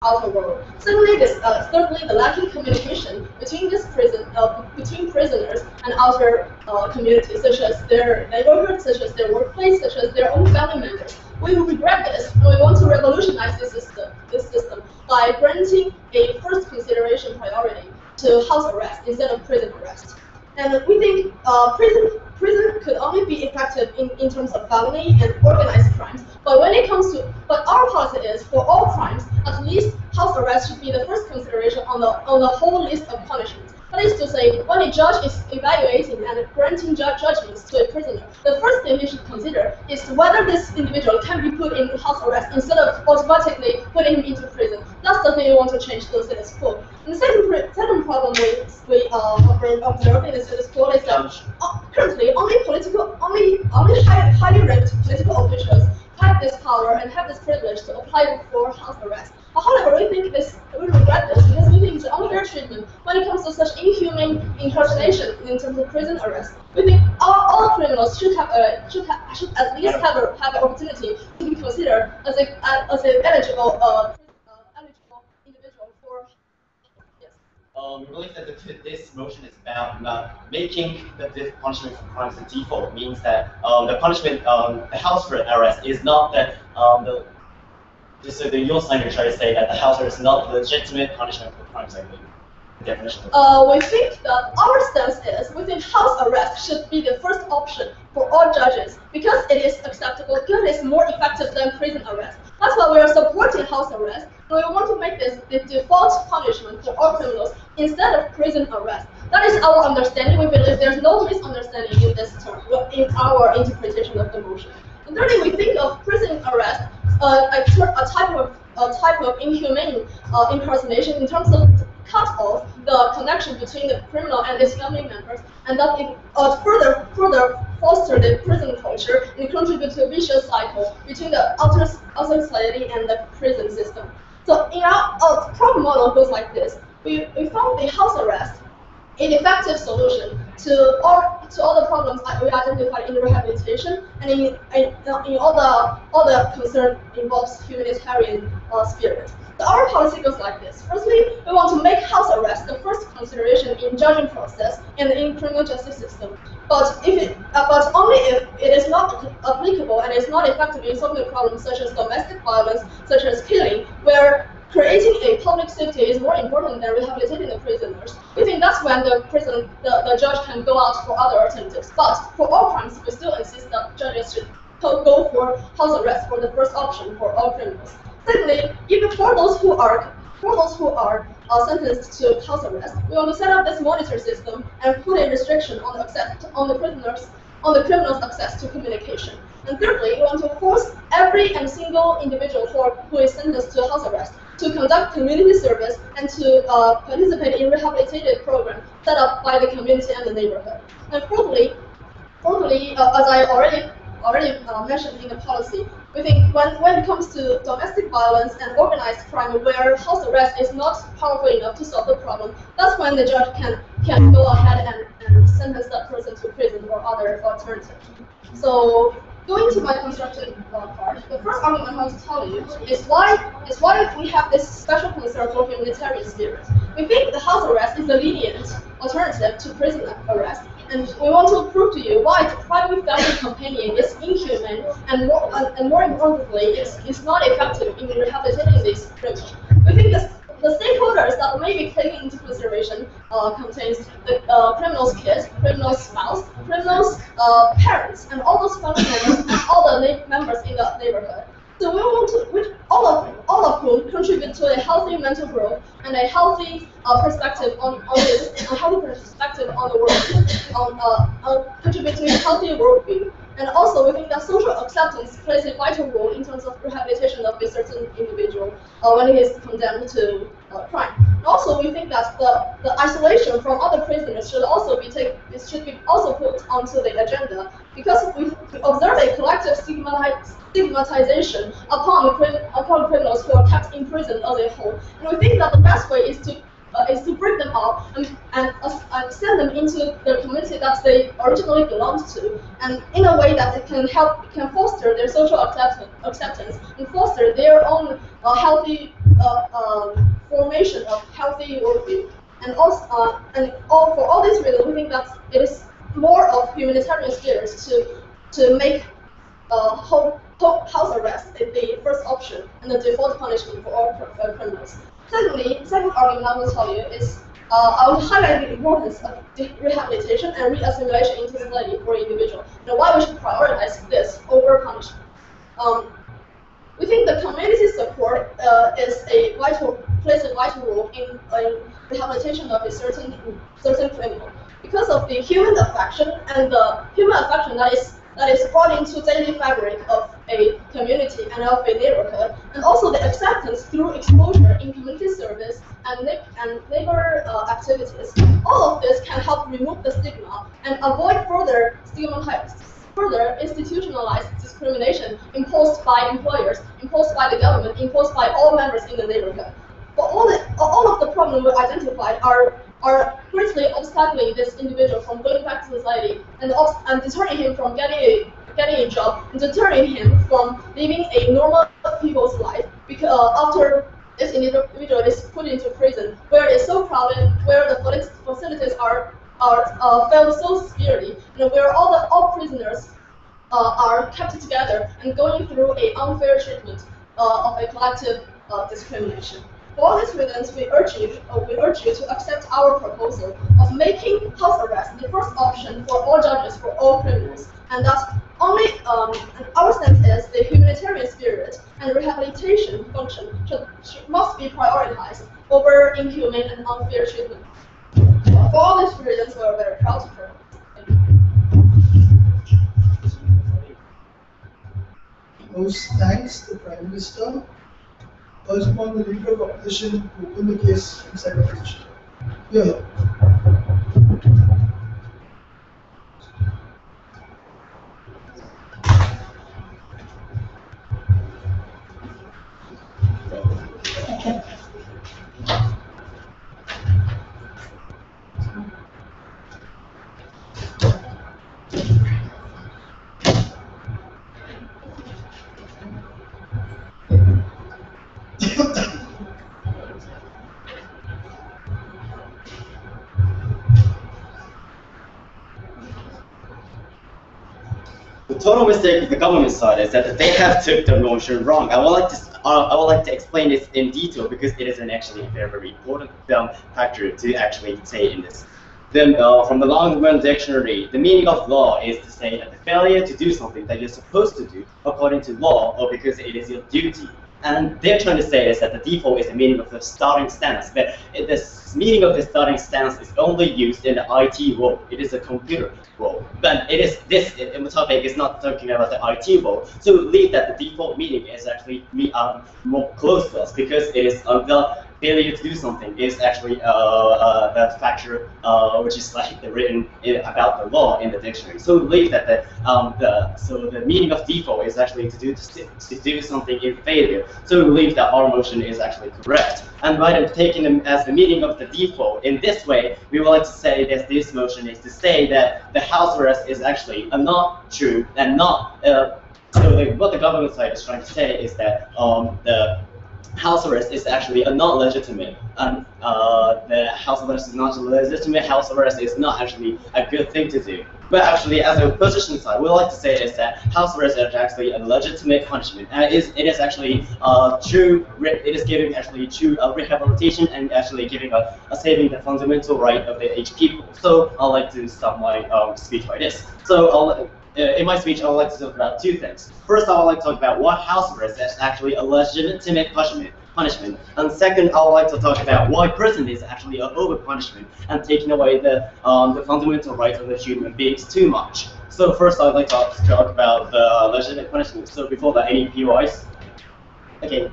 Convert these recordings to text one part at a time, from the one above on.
outer world. Thirdly, the lacking communication between between prisoners and outer communities, such as their neighborhood, such as their workplace, such as their own family members. We regret this, and we want to revolutionize this system by granting a first consideration priority to house arrest instead of prison arrest. And we think prison could only be effective in terms of felony and organized crimes. But our policy is for all crimes, at least house arrest should be the first consideration on the whole list of punishments. That is to say, when a judge is evaluating and granting judgments to a prisoner, the first thing he should consider is whether this individual can be put into house arrest instead of automatically putting him into prison. That's the thing we want to change the status quo. And the second problem we observe in the status quo is that currently only highly ranked political officials have this power and have this privilege to apply for house arrest. However, we regret this because we think it's unfair treatment when it comes to such inhumane incarceration in terms of prison arrest. We think all criminals should at least have an opportunity to be considered as an eligible individual for. Yes. We believe that this motion is about not making the punishment for crimes the default. It means that the punishment, the house arrest, is not that So the US language try to say that the house arrest is not the legitimate punishment for crimes, I believe. The definition. We think that our stance is we think house arrest should be the first option for all judges because it is acceptable, because it is more effective than prison arrest. That's why we are supporting house arrest. We want to make this the default punishment for all criminals instead of prison arrest. That is our understanding. We believe there's no misunderstanding in this term, in our interpretation of the motion. And thirdly, we think of prison arrest a type of inhumane incarceration in terms of cut off the connection between the criminal and his family members, and that it further foster the prison culture and contribute to a vicious cycle between the outer society and the prison system. So in our problem model goes like this: we found the house arrest an effective solution to all the problems that we identified in the rehabilitation and in all the concern involves humanitarian spirit. So our policy goes like this. Firstly, we want to make house arrest the first consideration in judging process and in criminal justice system. But only if it is not applicable and is not effective in solving problems such as domestic violence, such as killing, where creating a public safety is more important than rehabilitating the prisoners. We think that's when the judge can go out for other alternatives. But for all crimes, we still insist that judges should go for house arrest for the first option for all criminals. Secondly, even for those who are sentenced to house arrest, we want to set up this monitor system and put a restriction on the criminal's access to communication. And thirdly, we want to force every and single individual who is sentenced to house arrest to conduct community service and to participate in rehabilitative programs set up by the community and the neighborhood. And fourthly, as I already mentioned in the policy, we think when it comes to domestic violence and organized crime where house arrest is not powerful enough to solve the problem, that's when the judge can go ahead and sentence that person to prison or other alternative. So going to my constructive part, the first argument I want to tell you is why we have this special concern for humanitarian spirit. We think the house arrest is a lenient alternative to prison arrest, and we want to prove to you why private family companion is inhumane and more importantly, is not effective in rehabilitating these criminals. We think the stakeholders that may be taken into consideration contains the criminal's kids, criminal's spouse, criminal's parents, and all those family members and all the members in the neighborhood. So we want to, all of whom contribute to a healthy mental growth and a healthy perspective on this, a healthy perspective on the world, contribute to a healthy worldview. And also, we think that social acceptance plays a vital role in terms of rehabilitation of a certain individual when he is condemned to crime. And also, we think that the isolation from other prisoners should also be put onto the agenda because we observe a collective stigmatization upon criminals who are kept in prison as a whole. And we think that the best way is to break them up and send them into the community that they originally belonged to, and in a way that it can foster their social acceptance and foster their own healthy formation of healthy worldview. And also, for all these reasons, we think that it is more of humanitarian spirit to make house arrest the first option and the default punishment for all criminals. Second argument I will tell you is I will highlight the importance of rehabilitation and reassimilation into society for individual, and why we should prioritize this over punishment. We think the community support plays a vital role in rehabilitation of a certain criminal, because of the human affection and the human affection that is brought into daily fabric of a community and of a neighborhood, and also the acceptance through exposure in community service and neighbor activities. All of this can help remove the stigma and avoid further institutionalized discrimination imposed by employers, imposed by the government, imposed by all members in the neighborhood. But all of the problems we identified are greatly obstacling this individual from going back to society and deterring him from getting a job and deterring him from living a normal people's life, because after this individual is put into prison where it is so crowded, where the facilities are failed so severely, and where all prisoners are kept together and going through an unfair treatment of a collective discrimination. For all these reasons, we urge you to accept our proposal of making house arrest the first option for all judges for all criminals, and that our stance is the humanitarian spirit and rehabilitation function must be prioritized over inhumane and unfair treatment. For all these reasons, we are very proud to propose. Most thanks to the Prime Minister. Urge upon the Leader of Opposition to open the case in second position. Here. The total mistake of the government side is that they have took the motion wrong. I would like to explain this in detail because it is actually a very, very important factor to actually say in this. Then, from the long-run dictionary, the meaning of law is to say that the failure to do something that you're supposed to do according to law or because it is your duty. And they're trying to say is that the default is the meaning of the starting stance. But the meaning of the starting stance is only used in the IT world. It is a computer world. But it is this topic is not talking about the IT world. So we believe that the default meaning is actually more close to us because it is the failure to do something is actually the factor which is like written about the law in the dictionary. So we believe that the meaning of default is actually to do something in failure. So we believe that our motion is actually correct. And by taking them as the meaning of the default in this way, we would like to say that this motion is to say that the house arrest is actually not true and not. What the government side is trying to say is that the house arrest is actually not legitimate, and the house arrest is not legitimate. House arrest is not actually a good thing to do. But actually, as a opposition side, we like to say is that house arrest is actually a legitimate punishment, and it is actually true. It is giving actually true rehabilitation and actually giving saving the fundamental right of the H people. So I'd like to start my speech by this. So in my speech, I would like to talk about two things. First, I would like to talk about what house arrest is actually a legitimate punishment. And second, I would like to talk about why prison is actually an over-punishment and taking away the fundamental rights of the human beings too much. So first, I'd like to talk about the legitimate punishment. So before that, any POIs? Okay.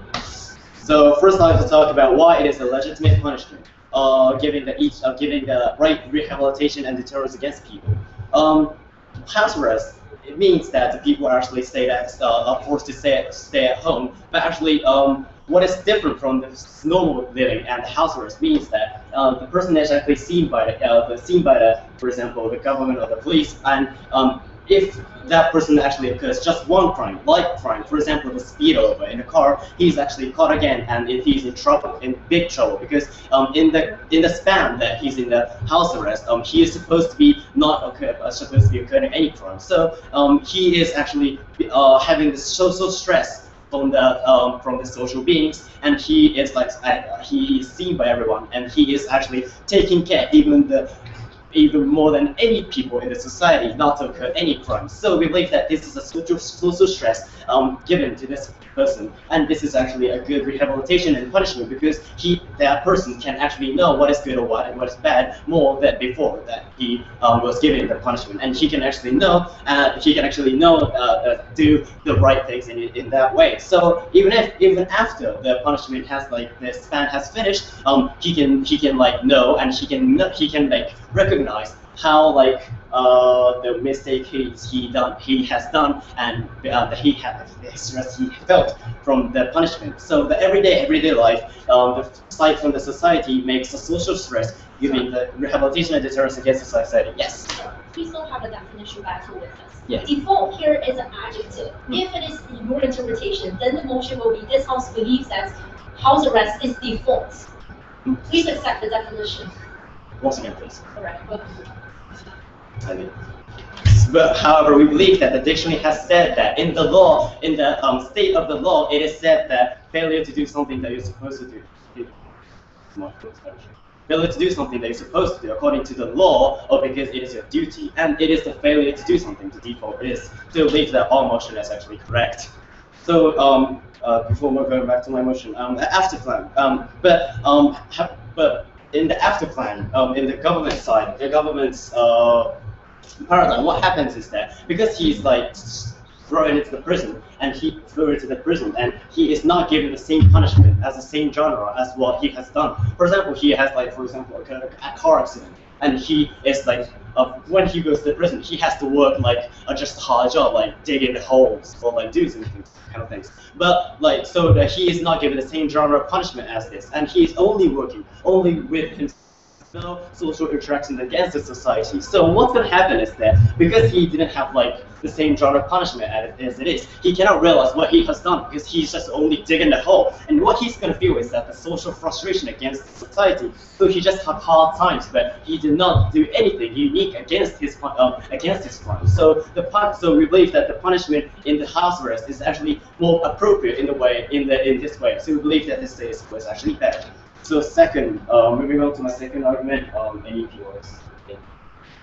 So first, I'd like to talk about why it is a legitimate punishment, giving the right rehabilitation and deterrence against people. House arrest, it means that the people actually are forced to stay at home. But actually, what is different from the normal living and the house arrest means that the person is actually seen by the, for example, the government or the police. And if that person actually occurs just one crime, like crime, for example, the speed over in a car, he's actually caught again, and he's in trouble, in big trouble, because in the span that he's in the house arrest, he is supposed to be supposed to be occurring any crime. So he is actually having this social stress from the social beings, and he is like he is seen by everyone, and he is actually taking care even more than any people in the society not to occur any crimes. So we believe that this is a social stress given to this person, and this is actually a good rehabilitation and punishment, because that person can actually know what is good or what is bad more than before that he was given the punishment, and he can actually know do the right things in that way. So even after the punishment has the span has finished, he can like know, and he can like recognize how the mistake he has done, and the stress he felt from the punishment. So the everyday life, the side from the society makes a social stress, giving the rehabilitation and deterrence against the society. Yes. Please don't have a definition battle with us. Yes. Default here is an adjective. If it is your interpretation, then the motion will be this house believes that house arrest is default. Please accept the definition. Once again, please. Correct. But however, we believe that the dictionary has said that in the law, in the state of the law, it is said that failure to do something that you're supposed to do. Failure to do something that you're supposed to do according to the law, or because it is your duty, and it is the failure to do something the default is. To believe that all motion is actually correct. So before we're going back to my motion, after plan, but in the after plan, in the government side, the government's paradigm, what happens is that because he's like thrown into the prison, and he is not given the same punishment as the same genre as what he has done. For example, he has a car accident, and he is like when he goes to the prison, he has to work just a hard job, like digging holes or like doing things, kind of things. But so that he is not given the same genre of punishment as this, and he is only working with himself. No social interaction against the society. So what's going to happen is that because he didn't have the same genre of punishment as it is, he cannot realize what he has done, because he's just only digging the hole. And what he's going to feel is that the social frustration against society. So he just had hard times, but he did not do anything unique against his crime. So we believe that the punishment in the house arrest is actually more appropriate in this way. So we believe that this was actually better. So second, moving on to my second argument, MIDP works.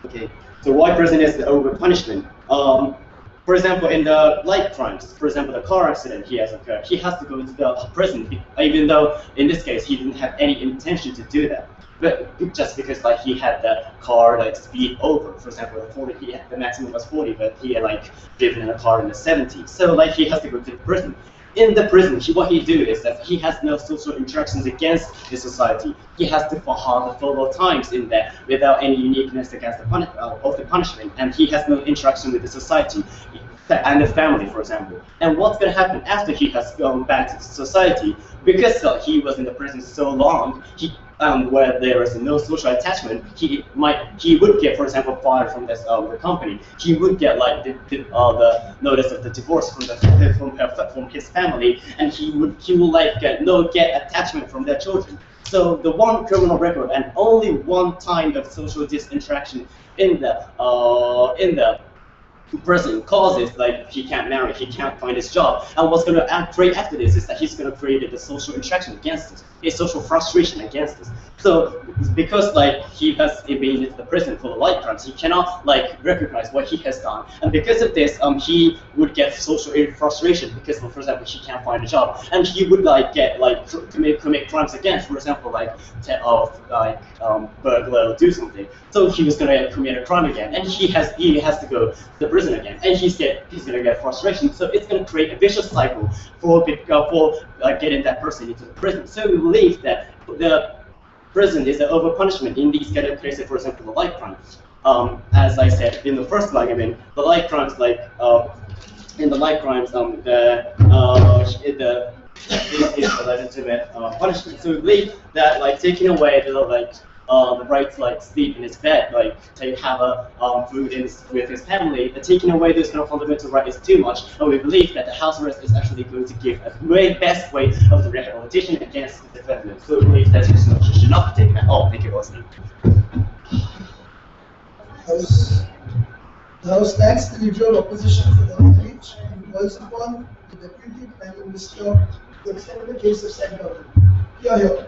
Okay. So why prison is the over punishment? For example, in the light crimes, for example, the car accident he has occurred, he has to go to the prison, even though in this case he didn't have any intention to do that. But just because he had the car speed over, for example, the maximum was 40, but he had driven in a car in the 70s. So he has to go to the prison. In the prison, what he do is that he has no social interactions against the society. He has to follow times in there without any uniqueness against the punishment, and he has no interaction with the society and the family, for example. And what's going to happen after he has gone back to society? Because he was in the prison so long, where there is no social attachment, he would get, for example, fired from the company. He would get the notice of the divorce from his family, and he will get attachment from their children. So the one criminal record and only one time of social disinteraction in the prison causes he can't marry, he can't find his job, and what's going to create after this is that he's going to create the social interaction against us, a social frustration against us. So because he has been in the prison for the light crimes, he cannot recognize what he has done, and because of this, he would get social frustration because, for example, he can't find a job, and he would commit crimes again, for example, burglar or do something. So he was going to commit a crime again, and he has to go to the prison again, and he's going to get frustration. So it's going to create a vicious cycle for getting that person into the prison. So we believe that the prison is an over punishment in these kind of cases. For example, the light crimes. As I said in the first argument, the light crimes in the light crimes, is the legitimate punishment. So we believe that taking away the the right to like sleep in his bed, like to have a food with his family, taking away this kind of fundamental right is too much. And we believe that the house arrest is actually going to give a very best way of the rehabilitation against the defendant. So we believe that this motion should not be taken at all. Thank you, Austin. The House thanks the Leader of Opposition for their speech and calls upon the Deputy Prime Minister to extend the case of said government. Hear, hear.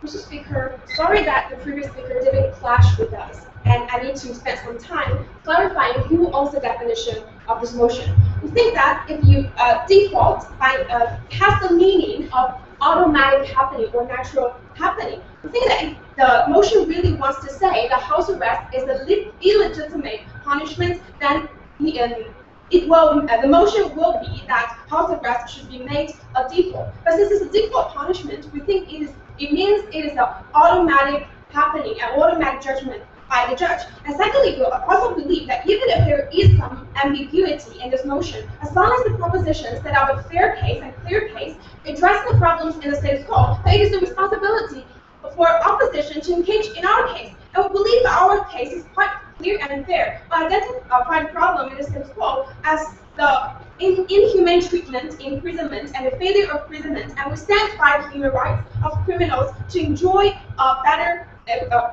Mr. Speaker, sorry that the previous speaker didn't clash with us, and I need to spend some time clarifying who owns the definition of this motion. We think that if you default has the meaning of automatic happening or natural happening. We think that if the motion really wants to say the house arrest is an illegitimate punishment, then the motion will be that house arrest should be made a default. But since it's a default punishment, we think it means it is an automatic happening, an automatic judgment by the judge. And secondly, we also believe that even if there is some ambiguity in this motion, as long as the proposition set out a fair case and clear case, address the problems in the status quo, then it is the responsibility for opposition to engage in our case. And we believe that our case is quite clear and fair. We identify the problem in the status quo as the inhumane treatment, imprisonment, and the failure of imprisonment, and we stand by the human rights of criminals to enjoy better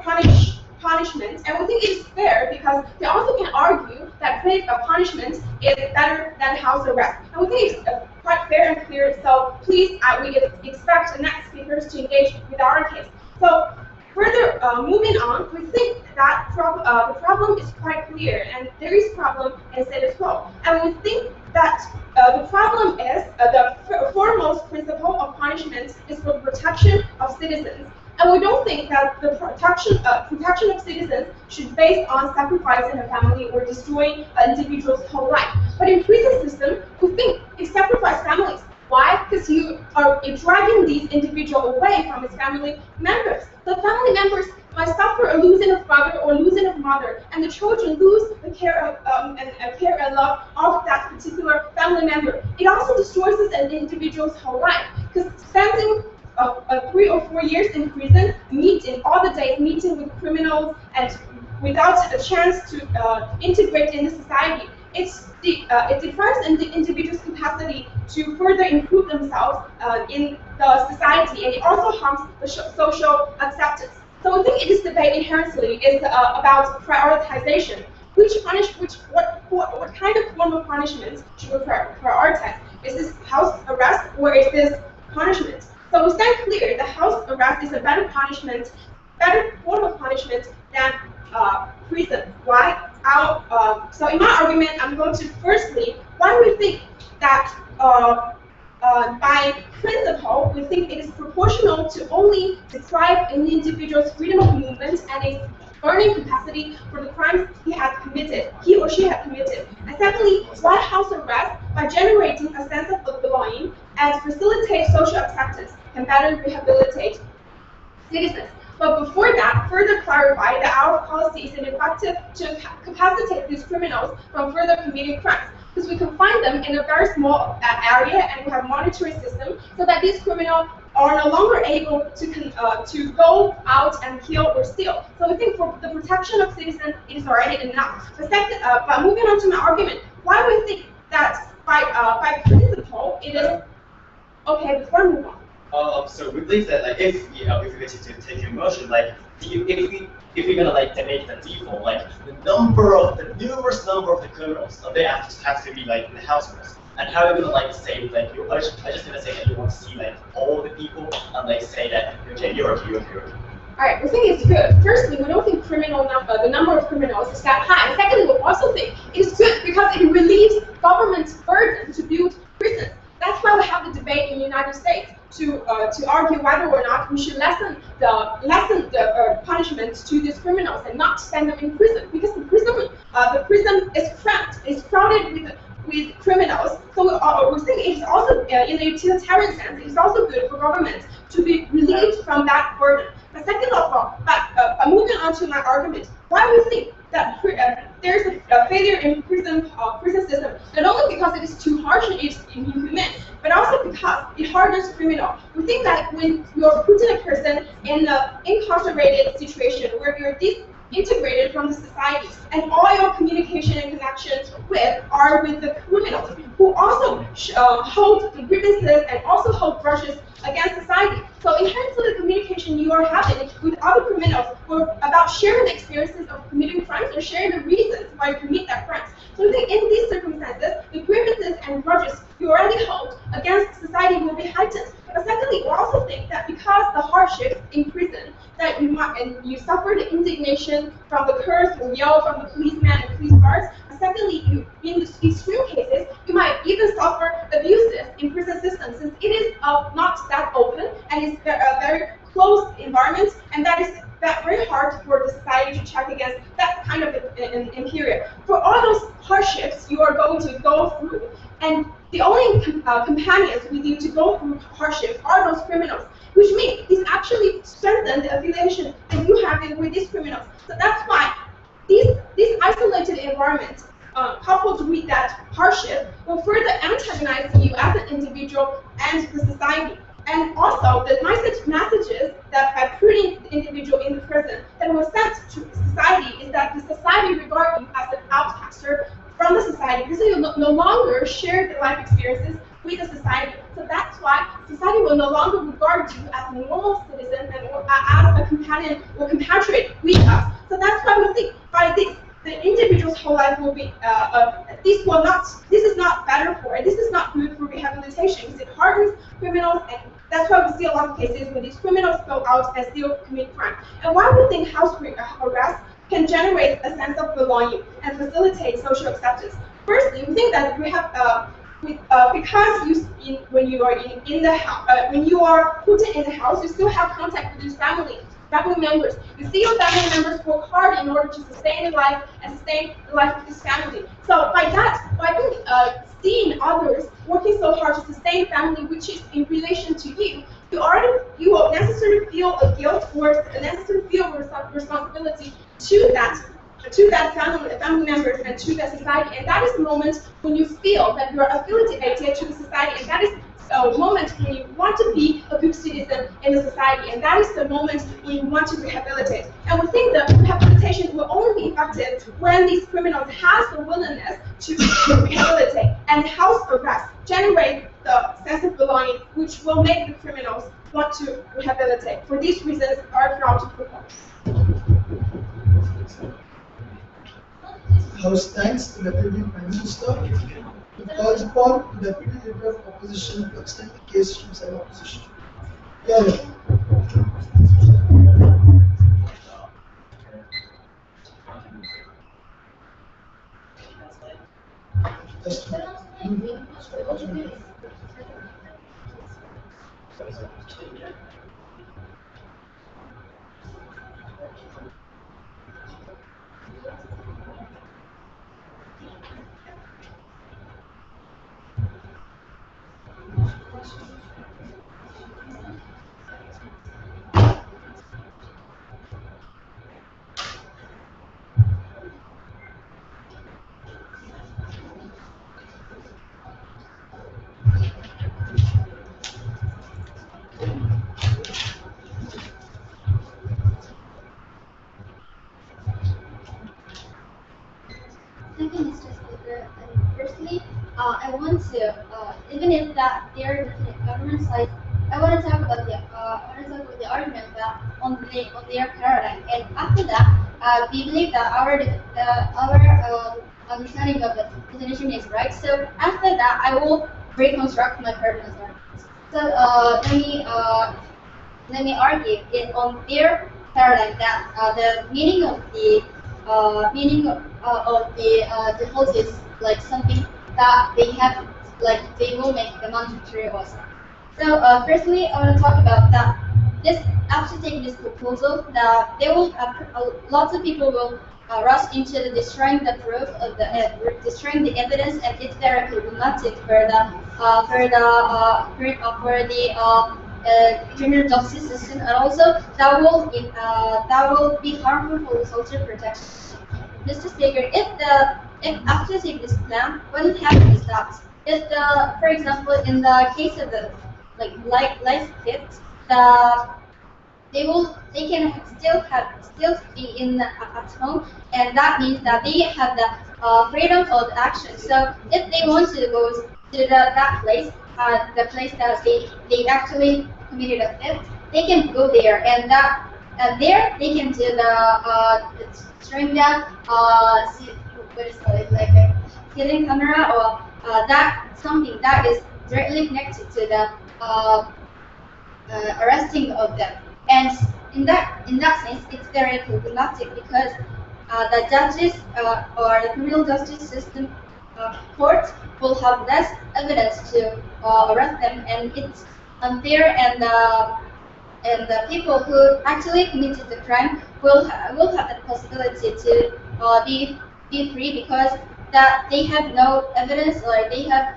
punishment. And we think it is fair because they also can argue that punishment is better than house arrest. And we think it's quite fair and clear. So please, we expect the next speakers to engage with our case. So further moving on, we think that the problem is quite clear, and there is problem in status quo. And we think that the problem is the foremost principle of punishment is for the protection of citizens. And we don't think that the protection of citizens should be based on sacrificing a family or destroying an individual's whole life. But in prison system, we think it sacrifices families. Why? Because you are dragging these individuals away from his family members. The family members might suffer a losing of father or losing of mother, and the children lose the care and love of that particular family member. It also destroys an individual's whole life, because spending 3 or 4 years in prison, all the days meeting with criminals and without a chance to integrate in the society, it deprives the individual's capacity to further improve themselves in the society, and it also harms the social acceptance. So I think this debate inherently is about prioritization. What kind of form of punishment should we prioritize? Is this house arrest or is this punishment? So we stand clear that house arrest is a better form of punishment than prison. Why? So in my argument, I'm going to firstly, why we think that by principle, we think it is proportional to only deprive an individual's freedom of movement and his earning capacity for the crimes he or she had committed. And secondly, why house arrest, by generating a sense of belonging and facilitate social acceptance, can better rehabilitate citizens. But before that, further clarify that our policy is ineffective to capacitate these criminals from further committing crimes, because we confine them in a very small area, and we have monitoring system so that these criminals are no longer able to go out and kill or steal. So we think for the protection of citizens, it is already enough. But moving on to my argument, why we think that by principle it is okay. Before I move on. So we believe that like if we were to take a motion, like if we're gonna like make the default, like the numerous number of the criminals, they have to be like in the house arrest. And how are you gonna like say like I just gonna say that you want to see like all the people and like say that okay you're a hero. Alright, we think it's good. Firstly, we don't think the number of criminals is that high. And secondly, we also think it's good because it relieves government's burden to build prisons. That's why we have the debate in the United States to argue whether or not we should lessen the punishment to these criminals and not send them in prison, because the prison is cramped, it's crowded with criminals. So we think it's also in the utilitarian sense, it's also good for government to be relieved from that burden. But second of all, moving on to my argument, why we think that there's a failure in prison system, not only because it is too harsh and it's inhumane, but also because it hardens criminals. We think that when you're putting a person in an incarcerated situation where you're disintegrated from the society, and all your communication and connections are with the criminals, who also hold the grievances and also hold grudges against society. So inherently, the communication you are having with other criminals were about sharing the experiences of committing crimes or sharing the reasons why you commit that crimes. So I think in these circumstances, the grievances and grudges you already hold against society will be heightened. But secondly, we also think that because the hardships in prison, that you suffer the indignation from the curse and yell from the policeman and police guards. And secondly, in extreme cases, you might even suffer abuses in prison system, since it is not that open and it's a very closed environment, and that is very hard for the society to check against that kind of interior. For all those hardships you are going to go through, and the only companions with you to go through hardships are those criminals, which means it's actually strengthened the affiliation that you have with these criminals. So that's why this isolated environment, coupled with that hardship, will further antagonize you as an individual and the society. And also, the messages that by putting the individual in the prison that were sent to society is that the society regards you as an outcaster from the society, because you no longer share the life experiences with the society. So that's why society will no longer regard you as a normal citizen and as a companion or compatriot with us. So that's why we think by this, the individual's whole life will be, this is not better for it, this is not good for rehabilitation, because it hardens criminals, and that's why we see a lot of cases where these criminals go out and still commit crime. And why we think house arrest can generate a sense of belonging and facilitate social acceptance. Firstly, we think that we have, because when you are in the house, when you are put in the house, you still have contact with your family members. You see your family members work hard in order to sustain their life and sustain the life of this family. So by seeing others working so hard to sustain family, which is in relation to you, you will necessarily feel a guilt or necessarily feel responsibility to that family members and to that society. And that is the moment when you feel that you are affiliated to the society, and that is a moment when you want to be a good citizen in the society, and that is the moment when you want to rehabilitate. And we think that rehabilitation will only be effective when these criminals have the willingness to rehabilitate, and house arrest generates the sense of belonging, which will make the criminals want to rehabilitate. For these reasons, our route to propose. House thanks the Deputy Prime Minister and calls upon the Deputy Leader of Opposition to extend the case from side opposition. Yeah. Thank you, Mr. Speaker. Firstly, I want to, even if that there is a government side, I want to talk about the argument that on their paradigm. And after that, we believe that our understanding of the definition is right. So after that, I will reconstruct my paradigm. So let me argue on their paradigm that the meaning of the default is like something that they have, like they will make the mandatory also. So firstly, I want to talk about that. This after taking this proposal, that there will lots of people will rush into the destroying the proof of destroying the evidence, and it's very problematic for the criminal justice system, and also that will be harmful for the social protection. Mr. Speaker, if after seeing this plan, what will happen is that if for example, in the case of the life kids, they can still be in at home, and that means that they have the freedom of action. So if they want to go to that place, the place that they actually committed a theft, they can go there, and there they can do the stream that what is it, like a hidden camera, or that something that is directly connected to the arresting of them. And in that sense, it's very problematic because the judges or the criminal justice system courts will have less evidence to arrest them, and it's unfair, and the people who actually committed the crime will have the possibility to be free because that they have no evidence, or they have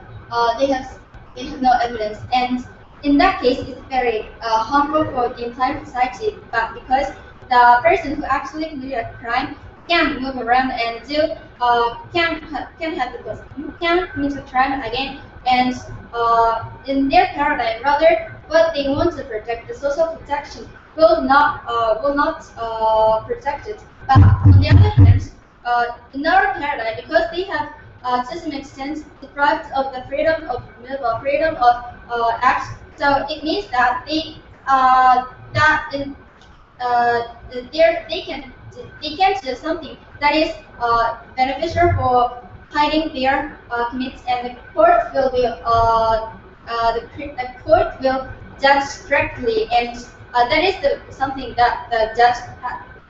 no evidence. And in that case, it's very harmful for the entire society, but because the person who actually committed a crime can move around and can commit a crime again, and in their paradigm, rather, what they want to protect, the social protection, will not protect it. But on the other hand, in our paradigm, because they have to some extent deprived of the freedom of act, so it means that they can do something that is beneficial for hiding their commits, and the court will be the court will judge correctly, and that is something that the judge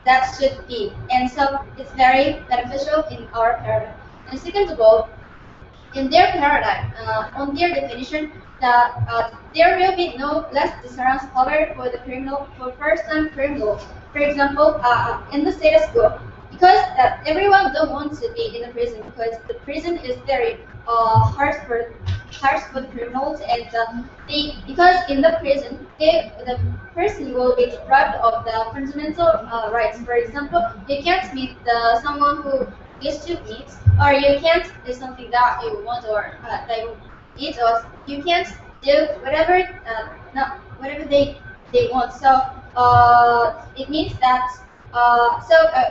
that should be, and so it's very beneficial in our paradigm. And second of all, in their paradigm, on their definition, that there will be no less deterrence power for the criminal, for first-time criminals. For example, in the status quo, because everyone don't want to be in the prison, because the prison is very harsh for the criminals, and because in the prison, the person will be deprived of the fundamental rights. For example, you can't meet someone who used to meet, or you can't do something that you want, or that you eat, or you can't do whatever they want. So it means that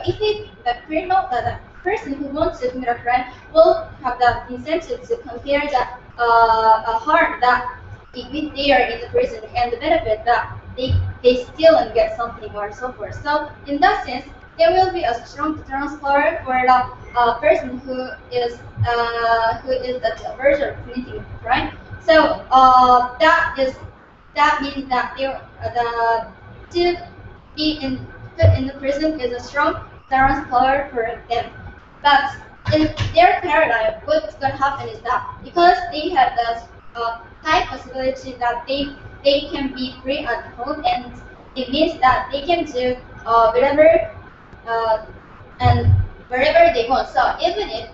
if the criminal, the person who wants to commit a crime will have the incentive to compare the harm that if they are in the prison and the benefit that they steal and get something, or so forth. So in that sense, there will be a strong deterrence power for the person who is the version of committing a crime. So that means that to be put in the prison is a strong deterrence power for them. But in their paradigm, what's going to happen is that because they have the high possibility that they can be free at home, and it means that they can do whatever and wherever they want. So even if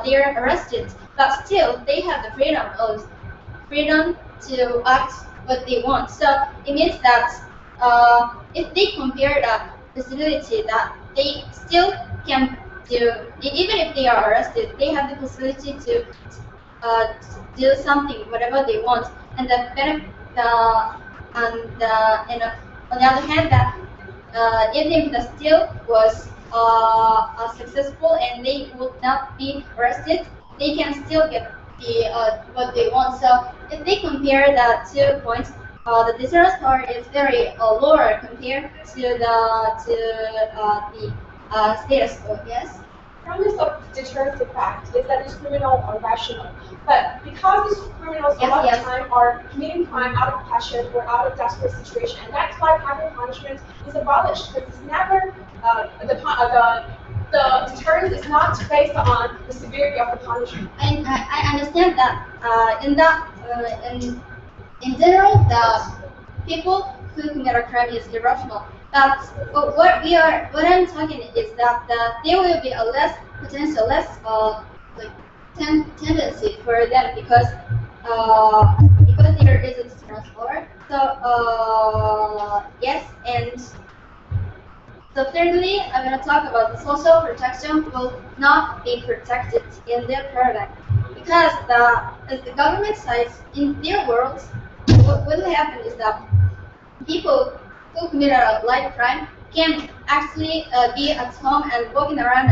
they're arrested, but still they have the freedom to act what they want. So it means that if they compare the possibility that they still can do, even if they are arrested, they have the possibility to do something, whatever they want, and the benefit, and on the other hand, that even if the steal was successful and they would not be arrested, they can still get what they want. So if they compare the 2 points, the deterrence power is very lower compared to the status quo. Yes. Premise of deterrence effect is that these criminals are rational, but because these criminals a lot of time are committing crime out of passion or out of desperate situation, and that's why capital punishment is abolished, because it's never the deterrence is not based on the severity of the punishment. And I understand that in general, the people who commit a crime is irrational. But what I'm talking is that there will be a less potential, less like 10 tendency for them because there is external support. So yes, and so thirdly, I'm going to talk about the social protection will not be protected in their paradigm because as the government sides in their world, what will happen is that people who commit a light crime can actually be at home and walking around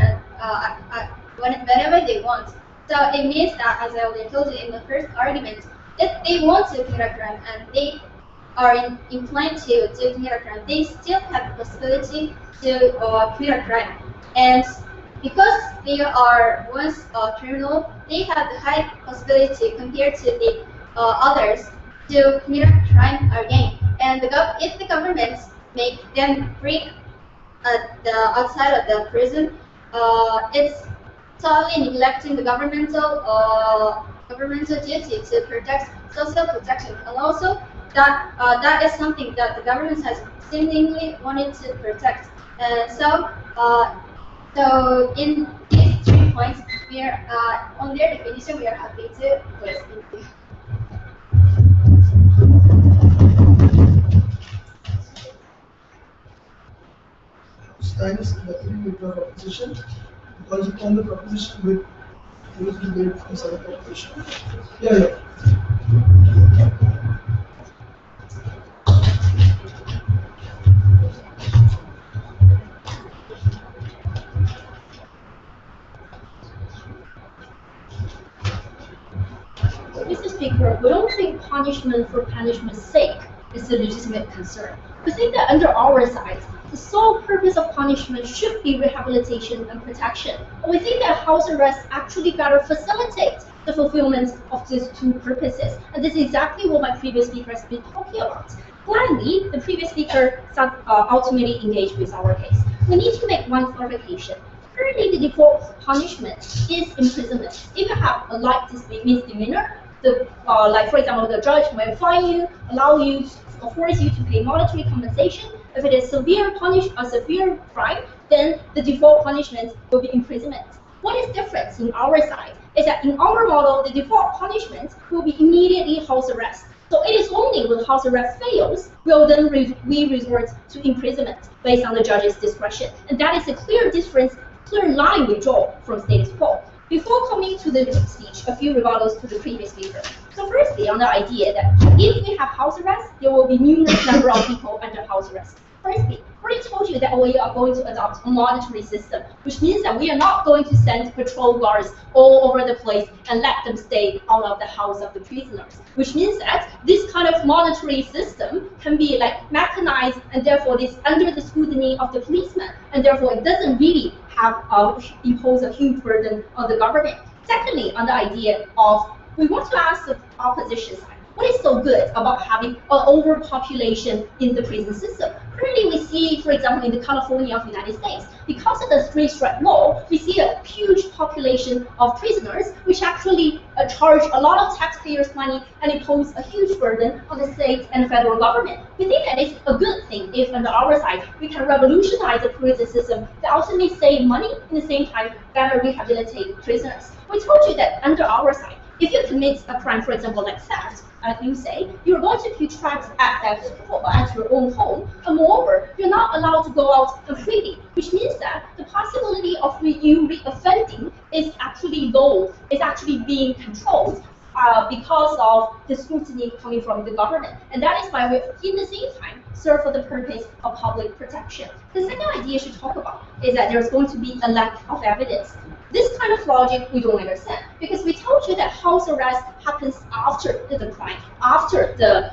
whenever they want. So it means that, as I already told you in the first argument, that they want to commit a crime and they are inclined to commit a crime, they still have the possibility to commit a crime. And because they are once a criminal, they have the high possibility compared to the others to commit a crime again. And if the government make them free at the outside of the prison, it's totally neglecting the governmental duty to protect social protection, and also that is something that the government has seemingly wanted to protect. So in these 3 points, we are on their definition. We are happy to list into. Stands in the three-meter proposition because upon the proposition with use the made from some proposition. Yeah. Mr. Speaker, we don't think punishment for punishment's sake is a legitimate concern. We think that under our side, the sole purpose of punishment should be rehabilitation and protection. And we think that house arrest actually better facilitates the fulfillment of these two purposes. And this is exactly what my previous speaker has been talking about. Gladly, the previous speaker ultimately engaged with our case. We need to make one clarification. Currently, the default punishment is imprisonment. If you have a light misdemeanor, like for example, the judge may fine you, allow you, force you to pay monetary compensation. If it is severe crime, then the default punishment will be imprisonment. What is different in our side is that in our model, the default punishment will be immediately house arrest. So it is only when house arrest fails, will then we resort to imprisonment based on the judge's discretion. And that is a clear difference, clear line we draw from status quo. Before coming to the speech, a few rebuttals to the previous speaker. So firstly, on the idea that if we have house arrest, there will be numerous number of people under house arrest. Firstly, I already told you that we are going to adopt a monetary system, which means that we are not going to send patrol guards all over the place and let them stay out of the house of the prisoners. Which means that this kind of monetary system can be like mechanized and therefore this under the scrutiny of the policeman, and therefore it doesn't really have impose a huge burden on the government. Secondly, on the idea of we want to ask the opposition side, what is so good about having an overpopulation in the prison system? Currently, we see, for example, in the California of the United States, because of the three-strike law, we see a huge population of prisoners, which actually charge a lot of taxpayers' money and impose a huge burden on the state and federal government. We think that it's a good thing if, on our side, we can revolutionize the prison system to ultimately save money, and at the same time, better rehabilitate prisoners. We told you that under our side, if you commit a crime, for example, like theft, as you say, you're going to be trapped at your own home, and moreover, you're not allowed to go out freely, which means that the possibility of you re-offending is actually low, is actually being controlled because of the scrutiny coming from the government. And that is why we, in the same time, serve for the purpose of public protection. The second idea you should talk about is that there's going to be a lack of evidence. This kind of logic we don't understand, because we told you that house arrest happens after the crime, after the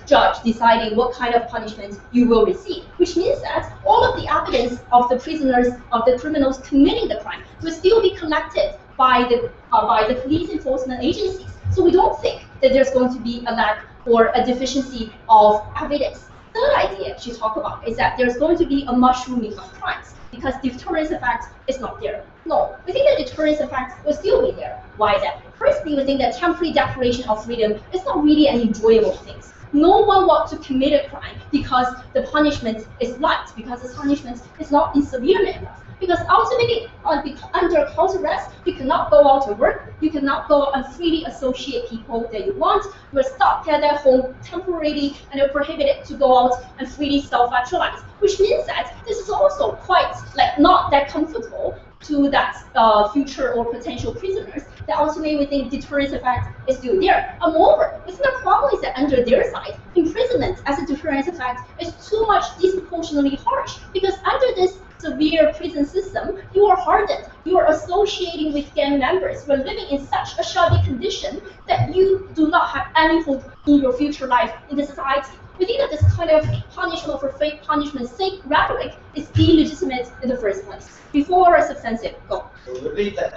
judge deciding what kind of punishment you will receive, which means that all of the evidence of the prisoners, of the criminals committing the crime, will still be collected by the police enforcement agencies. So we don't think that there's going to be a lack or a deficiency of evidence. Third idea she talked about is that there's going to be a mushrooming of crimes, because deterrence effect is not there. No, we think that deterrence effect will still be there. Why is that? Firstly, we think that temporary deprivation of freedom is not really an enjoyable thing. No one wants to commit a crime because the punishment is light, because the punishment is not severe enough. Because ultimately, under house arrest, you cannot go out to work, you cannot go out and freely associate people that you want. You're stuck at their home temporarily, and you're prohibited to go out and freely self-actualize. Which means that this is also quite not that comfortable to that future or potential prisoners. That ultimately we think deterrence effect is still there. And moreover, it's not problem is that under their side, imprisonment as a deterrence effect is too much disproportionately harsh, because under this severe prison system, you are hardened, you are associating with gang members, you are living in such a shabby condition that you do not have any hope in your future life in the society. We think that this kind of punishment for fake punishment's sake rhetoric is illegitimate in the first place, before a substantive goal. So we believe that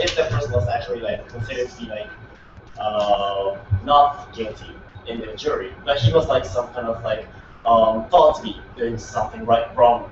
if the person was actually considered to be not guilty in the jury, but he was some kind of thought to be doing something wrong.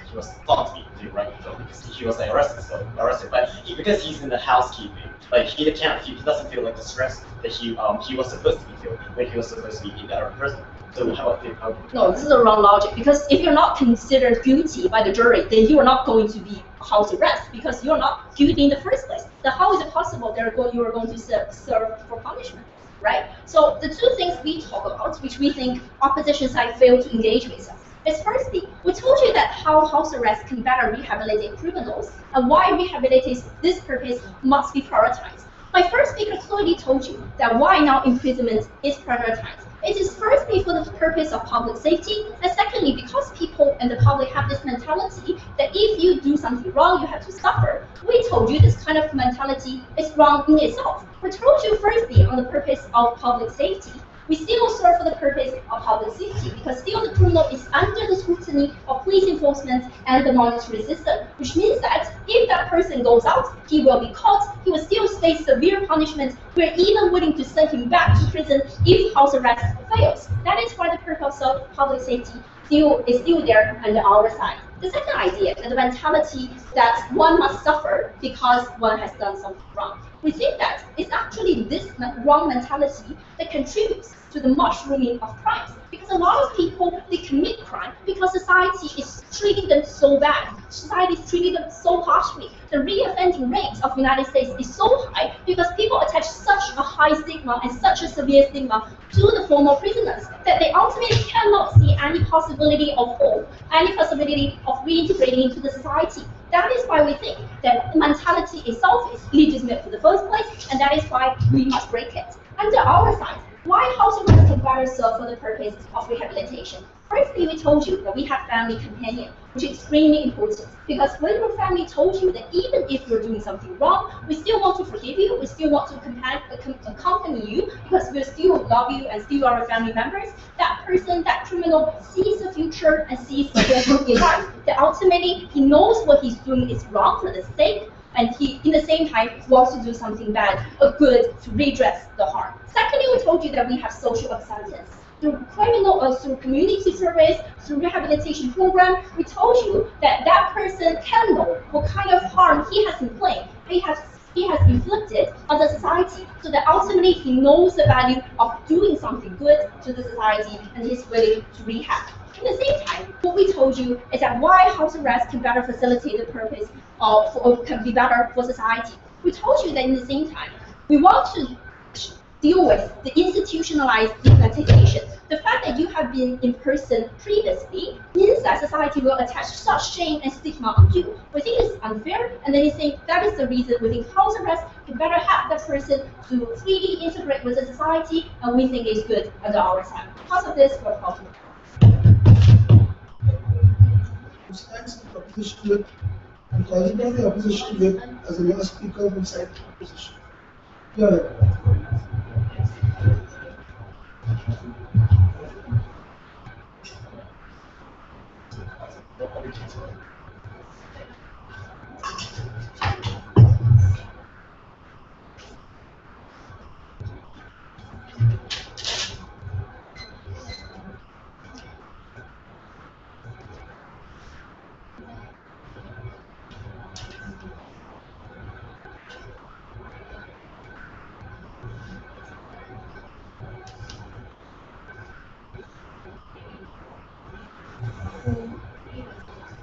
He was thought to be doing right, so because he was arrested, but because he's in the housekeeping, he doesn't feel the stress that he was supposed to be feeling when he was supposed to be in that prison. So how about you? No, this is a wrong logic, because if you're not considered guilty by the jury, then you are not going to be house arrest, because you're not guilty in the first place. Then how is it possible you are going to serve for punishment, right? So the two things we talk about, which we think opposition side failed to engage with us, is firstly, we told you that how house arrest can better rehabilitate criminals, and why rehabilitation this purpose must be prioritized. My first speaker clearly told you that why now imprisonment is prioritized. It is firstly for the purpose of public safety, and secondly because people and the public have this mentality that if you do something wrong, you have to suffer. We told you this kind of mentality is wrong in itself. We told you firstly on the purpose of public safety. We still serve for the purpose of public safety, because still the criminal is under the scrutiny of police enforcement and the monetary system, which means that if that person goes out, he will be caught, he will still face severe punishment. We're even willing to send him back to prison if house arrest fails. That is why the purpose of public safety is still there under our side. The second idea, the mentality that one must suffer because one has done something wrong. We think that it's actually this wrong mentality that contributes to the mushrooming of crimes. Because a lot of people, they commit crime because society is treating them so bad. Society is treating them so harshly. The reoffending rate of the United States is so high because people attach such a high stigma and such a severe stigma to the former prisoners that they ultimately cannot see any possibility of hope, any possibility of reintegrating into the society. That is why we think that mentality itself is legitimate for the first place, and that is why we must break it. Under our side, why house arrest can better serve for the purpose of rehabilitation? Firstly, we told you that we have family companion, which is extremely important, because when your family told you that even if you're doing something wrong, we still want to forgive you, we still want to accompany you, because we still love you and still are family members, that person, that criminal sees the future and sees the hope in life, that ultimately he knows what he's doing is wrong for the sake, and he, in the same time, wants to do something bad or good to redress the harm. Secondly, we told you that we have social acceptance. Through through community service, through rehabilitation program, we told you that that person can know what kind of harm he has inflicted, he has inflicted on the society, so that ultimately he knows the value of doing something good to the society and he's willing to rehab. At the same time, what we told you is that why house arrest can better facilitate the purpose of, or can be better for society. We told you that in the same time, we want to deal with the institutionalized stigmatization. The fact that you have been in prison previously means that society will attach such shame and stigma on you. We think it's unfair, and then we think that is the reason we think house arrest can better help that person to freely integrate with the society, and we think it's good under our side. Because of this, we're helping. Thanks to the opposition whip, and calling down the opposition whip as a last speaker will cite the opposition. Yeah.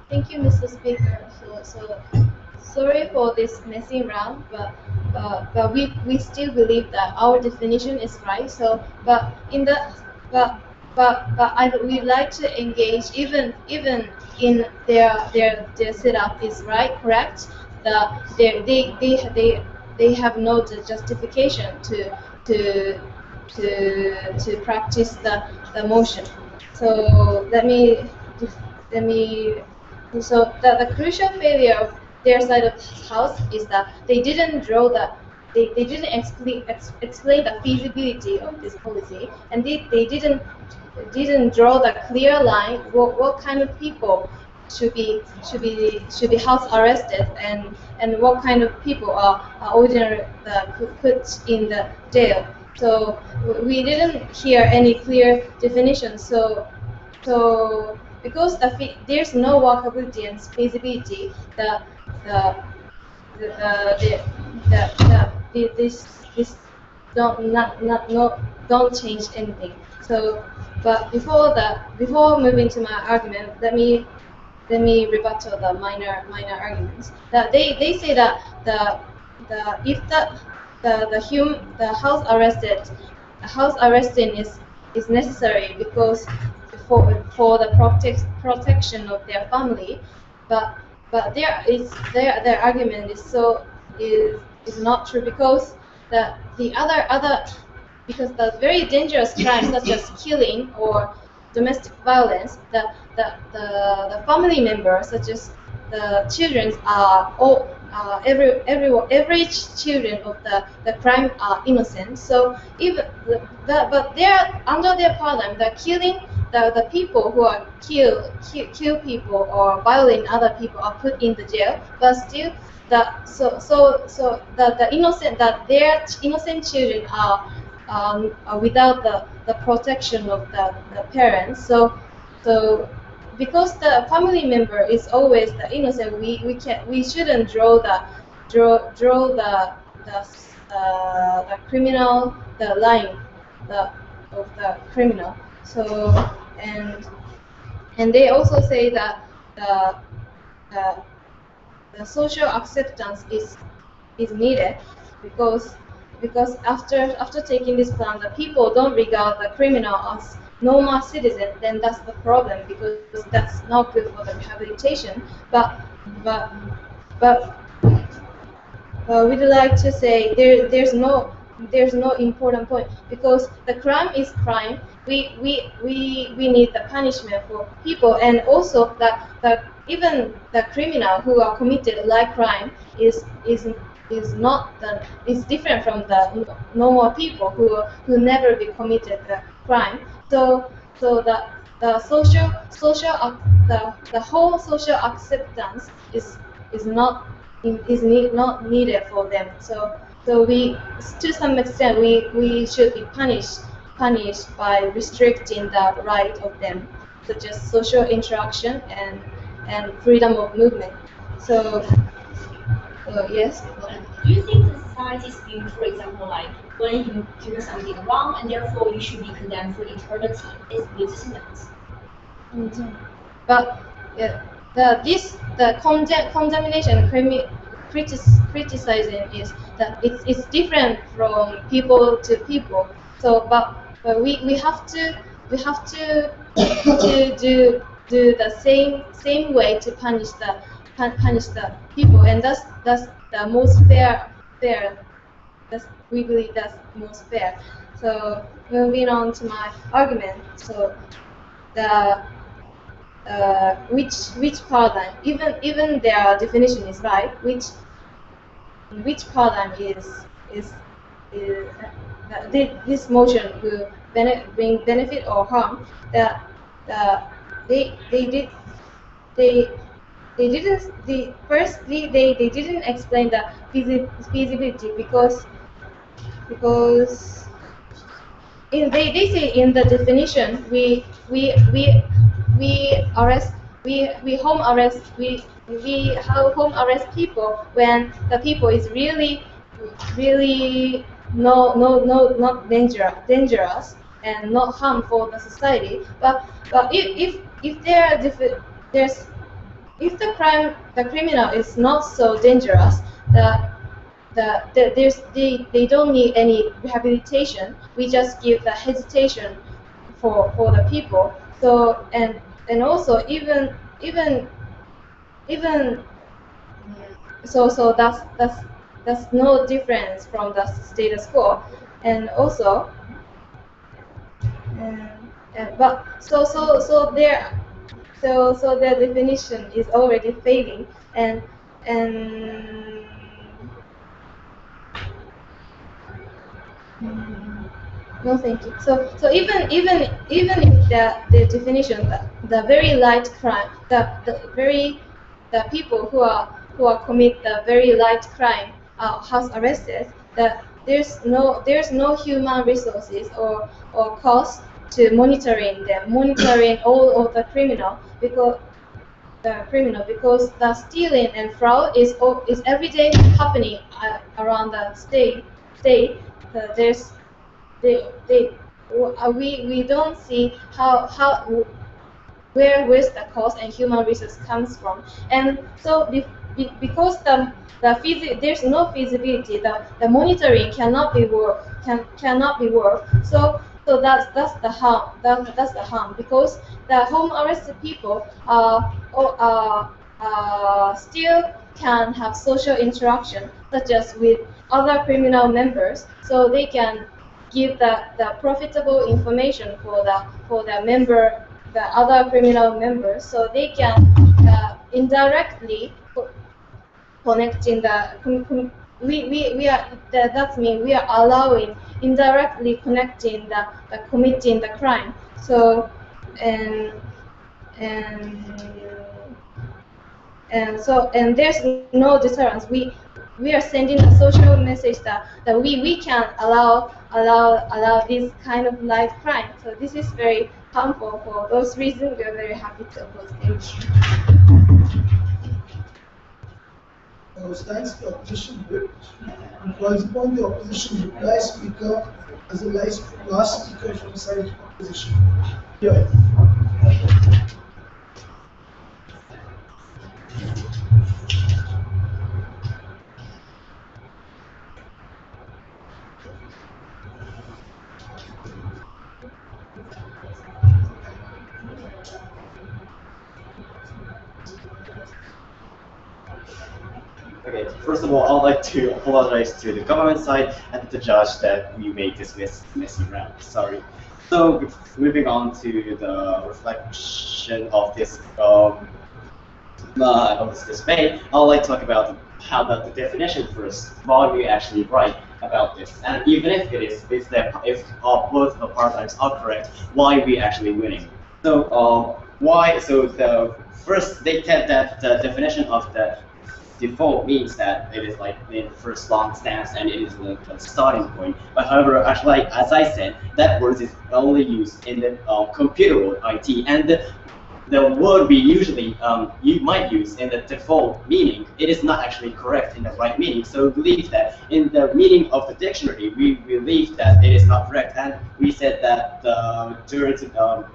Thank you, Mr. Speaker. So So sorry for this messing around, but we still believe that our definition is right. So but in the we like to engage even in their setup is right, correct. They have no justification to practice the motion. So let me so the crucial failure of their side of the house is that they didn't draw they didn't explain the feasibility of this policy, and they didn't draw the clear line what kind of people should be house arrested and what kind of people are ordinary put in the jail. So we didn't hear any clear definition. So because there's no workability and feasibility, this don't change anything. So, but before moving to my argument, let me rebuttal the minor arguments. That they say that if the house arresting is necessary because for the protection of their family, but their argument is not true, because the other because the very dangerous crimes such as killing or domestic violence, the family members such as the children are all every children of the crime are innocent. So even but they are under their paradigm, the killing the people who are kill people or violate other people are put in the jail, but still the innocent their innocent children are without the protection of the parents. So because the family member is always the innocent, we shouldn't draw the criminal the line of the criminal. So and they also say that the social acceptance is needed because after taking this plan, the people don't regard the criminal as normal citizen. Then that's the problem, because that's not good for the rehabilitation. But we'd like to say there's no important point, because the crime is crime. We need the punishment for people, and also that even the criminal who are committed like crime is different from the normal people who never be committed the crime. So the whole social acceptance is not needed for them. So we, to some extent, we should be punished by restricting the right of them, such as social interaction and freedom of movement. So yes. Do you think the society's view, for example, like when you do something wrong and therefore you should be condemned for eternity, is legitimate? But the condemnation criticizing is that it's different from people to people. So but we have to do the same way to punish the people, and that's the most fair. We believe that's most fair. So moving on to my argument. So the which paradigm, even their definition is right, which paradigm is this motion will bring benefit or harm. They didn't explain the feasibility because they say in the definition we home arrest people when the people is really not dangerous and not harmful for the society. But if there's if the criminal is not so dangerous, they don't need any rehabilitation. We just give the hesitation for the people. So and also even so that's no difference from the status quo. And also but so their definition is already failing, and no, thank you. So even if the definition, the very light crime, the people who are commit the very light crime are house arrested, that there's no human resources or cost to monitoring all of the criminal, because the stealing and fraud is every day happening around the state. There's we don't see how where's the cost and human resource comes from. And so because there's no feasibility, the monitoring cannot be worked. So that's the harm. That's the harm, because the home arrested people still can have social interaction, such as with other criminal members, so they can give the profitable information for the other criminal members, so they can indirectly connecting we are that means we are allowing indirectly connecting the committing the crime. So and there's no deterrence. We are sending a social message that we can allow this kind of light crime. So this is very harmful. For those reasons, we are very happy to oppose it. Stands the opposition bit. Calls upon the opposition reply speaker as the last speaker from the side of opposition. Yeah. Okay, first of all, I'd like to apologize to the government side and to the judge that we made this messy round. Sorry. So, moving on to the reflection of this debate, I'd like to talk about how the definition first. Why we actually write about this, and even if both the paradigms are correct, why we actually winning? So, why? So the first they said that the definition of the default means that it is like the first long stance and it is the starting point. But however, actually, as I said, that word is only used in the computer world, IT, and the word we usually you might use in the default meaning, it is not actually correct in the right meaning. So we believe that in the meaning of the dictionary, we believe that it is not correct, and we said that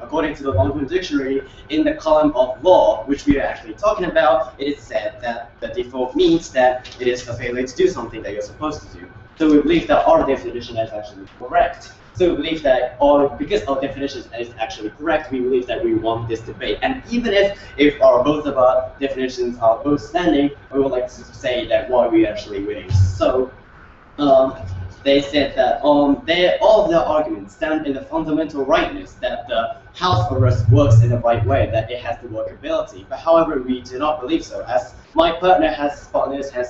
according to the Longman Dictionary, in the column of law, which we are actually talking about, it is said that the default means that it is a failure to do something that you're supposed to do. So we believe that our definition is actually correct. So we believe that, because our definition is actually correct, we believe that we won this debate. And even if both of our definitions are both standing, we would like to say that why we actually winning. So they said that all of their arguments stand in the fundamental rightness that the house arrest works in the right way, that it has the workability. But however, we do not believe so. As my partner has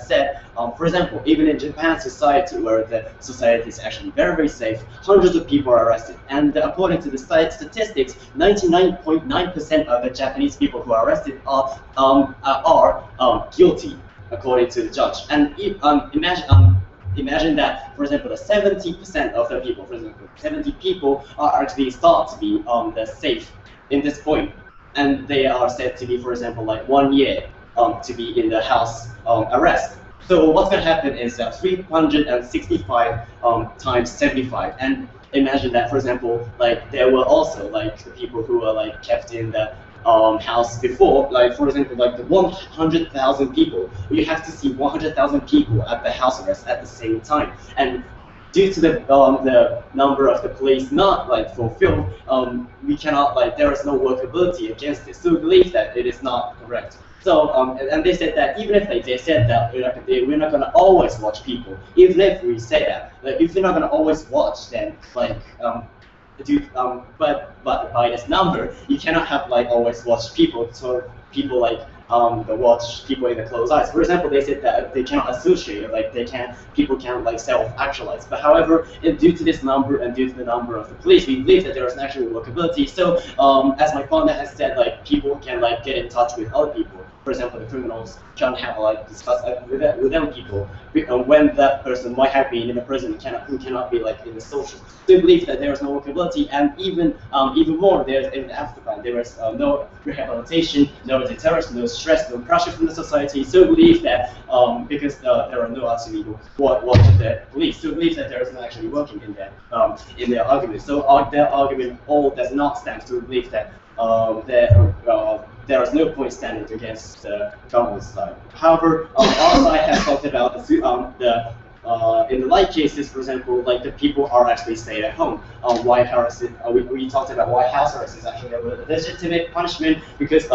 said, for example, even in Japan society, where the society is actually very, very safe, hundreds of people are arrested. And according to the statistics, 99.9% of the Japanese people who are arrested are guilty, according to the judge. And imagine that, for example, the 70% of the people, for example, 70 people are actually thought to be the safe in this point, and they are said to be, for example, like 1 year to be in the house arrest. So what's going to happen is 365 times 75, and imagine that, for example, like there were also like the people who were like kept in the house before, like for example, like the 100,000 people, you have to see 100,000 people at the house arrest at the same time, and due to the number of the police not like fulfilled, we cannot like there is no workability against this. So we believe that it is not correct. So and they said that even if they said that we're not gonna always watch people, even if we say that, like if you're not gonna always watch, then like but by this number, you cannot have like always watch people. So people like the watch people in the closed eyes. For example, they said that they cannot associate, like people can't like self-actualize. But however, due to this number and due to the number of the police, we believe that there is an actual workability. So as my partner has said, like people can like get in touch with other people. For example, the criminals can have like discuss with them people when that person might have been in a prison who cannot be like in the social. So we believe that there is no workability, and even more, there's in the afterplan there is no rehabilitation, no deterrence, no stress, no pressure from the society. So we believe that because there are no actually watching the police, so we believe that there is not actually working in their argument. So their argument all does not stand. So we believe that there is no point standing against the government side. However, our side has talked about in the light cases, for example, like the people are actually staying at home. Why we talked about why house arrest is actually a legitimate punishment because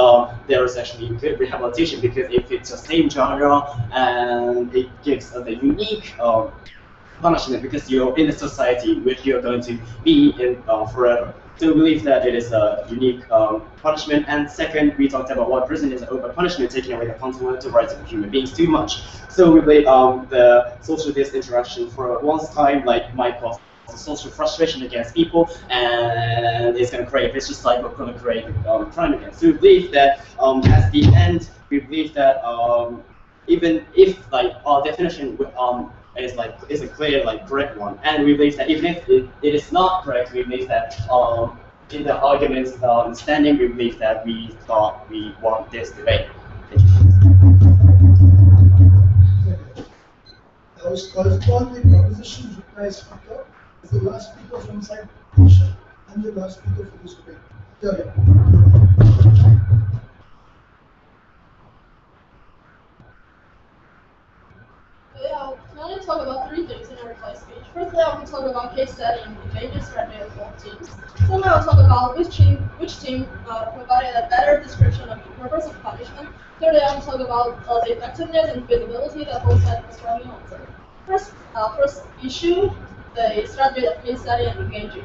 there is actually good rehabilitation, because if it's the same genre and it gives the unique punishment because you're in a society which you're going to be in forever. So we believe that it is a unique punishment. And second, we talked about why prison is an over punishment, taking away the fundamental rights of human beings too much. So we believe the social interaction for one time might cause social frustration against people, and it's going to create a vicious cycle, going to create crime again. So we believe that at the end, we believe that even if our definition is a clear correct one, and we believe that even if it is not correct, we believe that in the arguments standing, we believe that we want this debate. Thank you. I was called the proposition reply speaker as the last speaker from side petition and the last speaker for this debate. Yeah, I want to talk about three things in a reply speech. Firstly, I want to talk about case study and changes strategy of both teams. Then I will talk about which team provided a better description of the purpose of punishment. Thirdly, I will talk about the effectiveness and feasibility that both sides are striving on. First issue, the strategy of case study and engaging.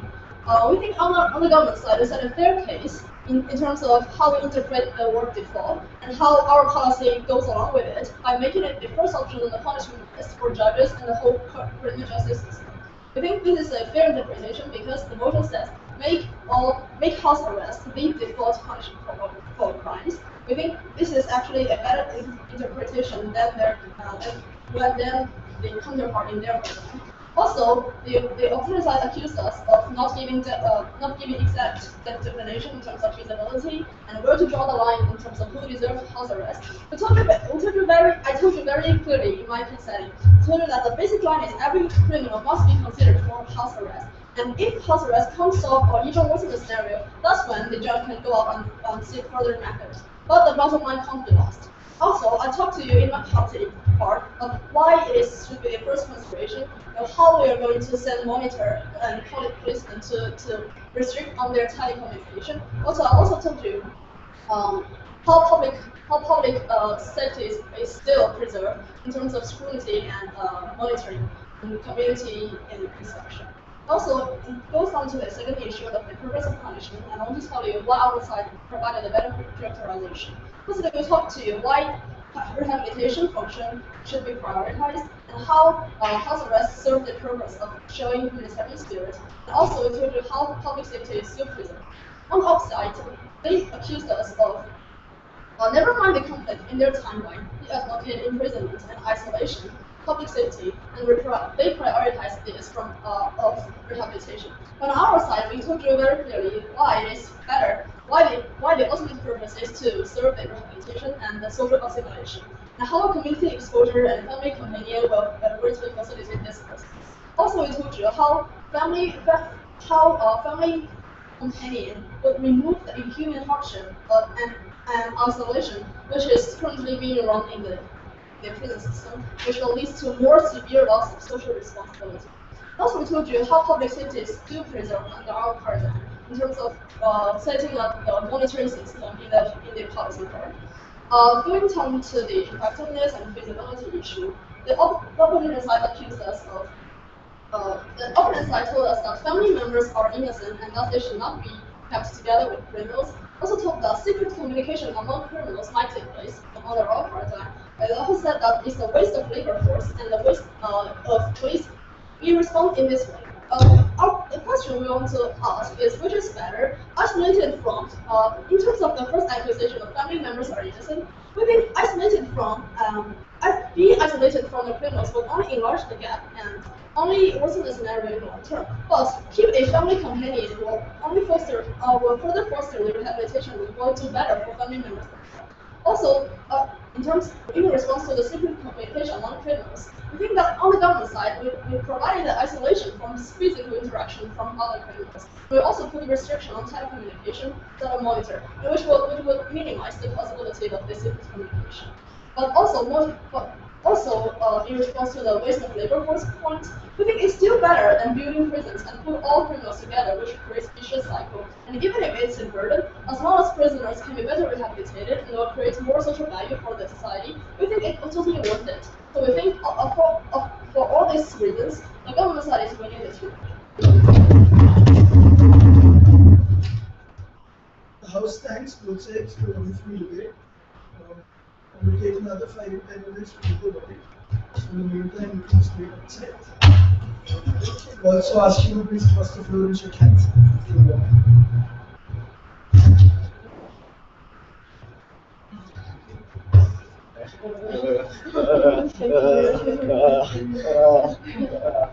We think on the government side, we set a fair case in terms of how we interpret the word default and how our policy goes along with it by making it the first option on the punishment list for judges and the whole criminal justice system. We think this is a fair interpretation because the motion says make house arrest the default punishment for crimes. We think this is actually a better interpretation than the counterpart in their version. Also, the opposite side accused us of not giving exact definition in terms of feasibility and where to draw the line in terms of who deserves house arrest. I told you very clearly in my case study. I told you that the basic line is every criminal must be considered for house arrest. And if house arrest comes off or even worse in the scenario, that's when the judge can go out and seek further methods. But the bottom line can't be lost. Also, I talked to you in my policy part of why it should be the first consideration, and how we are going to send monitor and policemen to restrict on their telecommunication. Also, I also told you how public safety is still preserved in terms of scrutiny and monitoring and community inspection. Also, it goes on to the second issue of the purpose of punishment, and I want to tell you why our side provided a better characterization. Firstly, we talked to you why rehabilitation function should be prioritized, and how house arrest serves the purpose of showing humanitarian spirit. And also, we told you how public safety is still preserved. On the upside, they accused us of never mind the conflict in their timeline. They advocated imprisonment and isolation, public safety, and they prioritize this of rehabilitation. On our side, we told you very clearly why it is better, why the ultimate purpose is to serve the rehabilitation and the social assimilation, and how community exposure and family companion will greatly facilitate this process. Also, we told you how family companion would remove the inhuman hardship and isolation which is currently being run in the prison system, which will lead to more severe loss of social responsibility. Also, we told you how public cities do preserve under our paradigm in terms of setting up the monitoring system in the policy part. Going on to the effectiveness and feasibility issue, the opponent side accused us of the opponent side told us that family members are innocent and thus they should not be kept together with criminals. Also told that secret communication among criminals might take place under our paradigm. They also said that it's a waste of labor force and a waste of police. We respond in this way. The question we want to ask is which is better, isolated from, in terms of the first accusation of family members are innocent, we think isolated from, being isolated from the criminals will only enlarge the gap and only worsen the scenario in the long term. But keep a family companion will only will further foster the rehabilitation will do better for family members. Also, in response to the secret communication among criminals, we think that on the government side, we provided the isolation from physical interaction from other criminals. We also put a restriction on telecommunication that are monitored, which would minimize the possibility of this secret communication. But also, in response to the waste of labor force point, we think it's still better than building prisons and put all criminals together, which creates a vicious cycle. And even if it's a burden, as long as prisoners can be better rehabilitated and will create more social value for the society, we think it's totally worth it. So we think for all these reasons, the government side is winning this debate. The House thanks both sides for a free debate. We'll take another 5 to 10 minutes to do the verdict. So in the meantime, you can stay outside. We'll also ask you to please cross the floor and shake hands. Thank you.